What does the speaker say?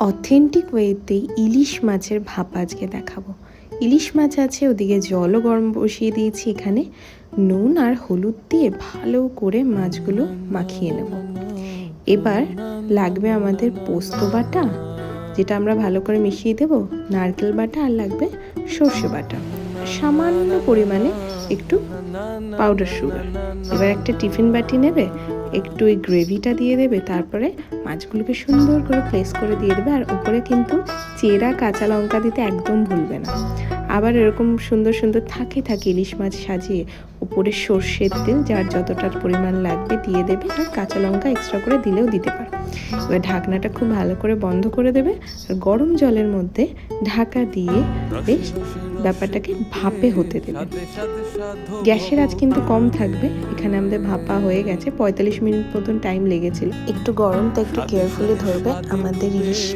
Authentic ওয়েতে ইলিশ মাছের ভাপা আজকে দেখাবো। ইলিশ মাছ আছে, ওদিকে জলও গরম বসিয়ে দিয়েছি। এখানে নুন আর হলুদ দিয়ে ভালো করে মাছগুলো মাখিয়ে নেব। এবার লাগবে আমাদের পোস্ত বাটা, যেটা আমরা ভালো করে মিশিয়ে দেব, নারকেল বাটা, আর লাগবে সর্ষে বাটা, সামান্য পরিমাণে একটু পাউডার সুগার। এবার একটা টিফিন বাটি নেবে, একটু ওই গ্রেভিটা দিয়ে দেবে, তারপরে মাছগুলোকে সুন্দর করে প্লেস করে দিয়ে দেবে। আর উপরে কিন্তু চেরা কাঁচা লঙ্কা দিতে একদম ভুলবে না। আবার এরকম সুন্দর সুন্দর থাকে ইলিশ মাছ সাজিয়ে উপরে সর্ষের তেল যার যতটার পরিমাণ লাগবে দিয়ে দেবে, আর কাঁচা লঙ্কা এক্সট্রা করে দিলেও দিতে পারো। এবার ঢাকনাটা খুব ভালো করে বন্ধ করে দেবে, আর গরম জলের মধ্যে ঢাকা দিয়ে বেশ ব্যাপারটাকে ভাপে হতে দেবে। গ্যাসের আঁচ কিন্তু কম থাকবে। এখানে আমাদের ভাপা হয়ে গেছে, 45 মিনিট মতন টাইম লেগেছিল। একটু গরম, তো একটু কেয়ারফুলি ধরবে। আমাদের ইলিশ